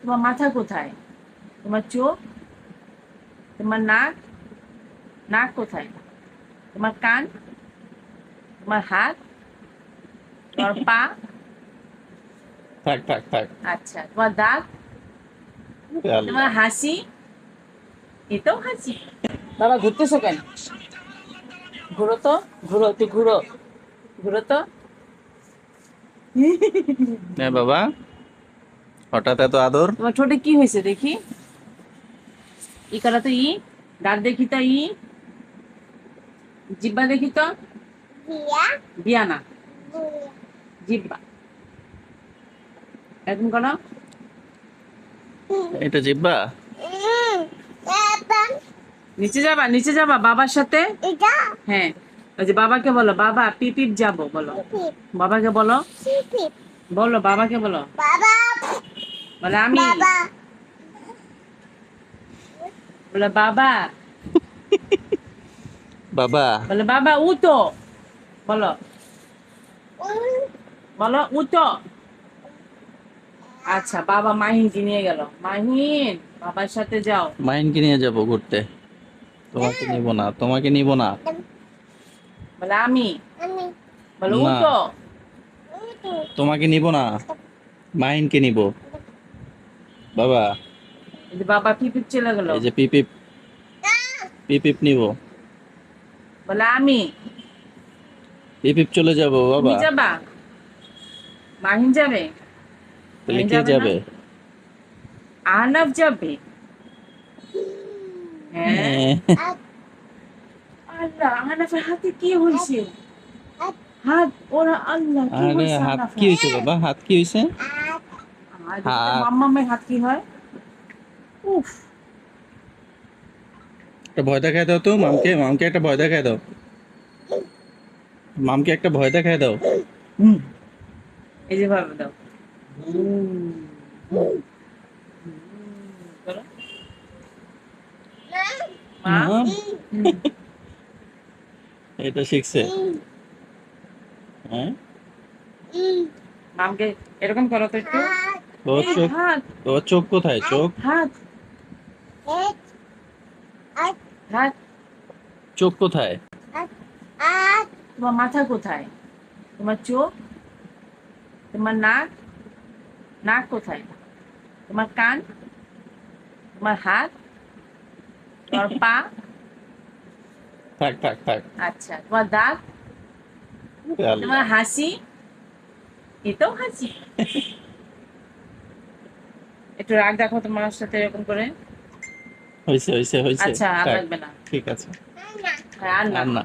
তোমার মাথা কোথায়? তোমার চোখ? তোমার নাক? নাক কোথায়? তোমার কান? তোমার হাত? তোমার পা? থাক থাক থাক। আচ্ছা, তোমার দাঁত? আল্লাহ। তোমার হাসি? এটাও হাসি? বাবা ঘুরতেছো কেন? ঘুরো তো, ঘুরো, একটু ঘুরো, ঘুরো তো। হ্যাঁ বাবা, হঠাৎ এত আদর। তোমার ঠোঁটে কি হয়েছে দেখি? ই করা তো ই, দাঁত দেখি তো ই, জিব্বা দেখি তো। দিয়া না, জিব্বা এরকম করো। এটা জিব্বা। নিচে যাবা, নিচে যাবা বাবার সাথে। হ্যাঁ, ওই যে বাবাকে বলো, বাবা পিপিপ যাবো বলো। বাবাকে বলো, বলো বাবাকে বলো। বলে আমি, বলে বাবা, বাবা। বলে বাবা উঠো, বলো, বলো উঠো। আচ্ছা, বাবা মাহিনকে নিয়ে গেল। মাহিন বাবার সাথে যাও। মাহিনকে নিয়ে যাব ঘুরতে। তোমাকে নিব না, তোমাকে নিব না। বলে আমি, বলে না, উঠো। তোমাকে নিব না, মাহিনকে নিব। বাবা, এই যে বাবা পিপিপ চলে গেল। এই যে পিপিপ, পিপিপ নিব। বলে আমি, পিপিপ চলে যাব তুমি বাবা। যাবা? মাহিন যাবে? তাহলে মাহিন কে যাবে না, যাবে? আহনাফ যাবে। হ্যাঁ, হ্যাঁ। আল্লাহ, আহনাফের হাতে কি হয়েছে? হাত ওরা, আল্লাহ কি আরে হয়েছে হাত কি আহনাফের? হয়েছে বাবা? হাত কি হয়েছে? আর দেখি তো হাত। মাম্মামের হাত কি হয়। উফ, একটা ভয় দেখায় দাও তো মামকে, মামকে একটা ভয় দেখায় দাও। মামকে একটা ভয় দেখায় দাও। এই যে ভাবে দাও। করো। মা, মাম, হুম, এটা শিখছে। হ্যাঁ। মামকে এরকম করো তো একটু। ও এই চোখ, হাত, ও চোখ কোথায়? চোখ, হাত, হাত। চোখ কোথায়? তোমার মাথা কোথায়? তোমার চোখ? তোমার নাক? নাক কোথায়? তোমার কান? তোমার হাত? তোমার পা? থাক থাক থাক। আচ্ছা, তোমার দাঁত? তোমার আল্লাহ। হাসি? এটাও হাসি? একটু রাগ দেখো তোমার সাথে এরকম করে। হয়েছে হয়েছে হয়েছে। আচ্ছা, আর থাক, লাগবে না। ঠিক আছে। হ্যাঁ, আর না। আর না।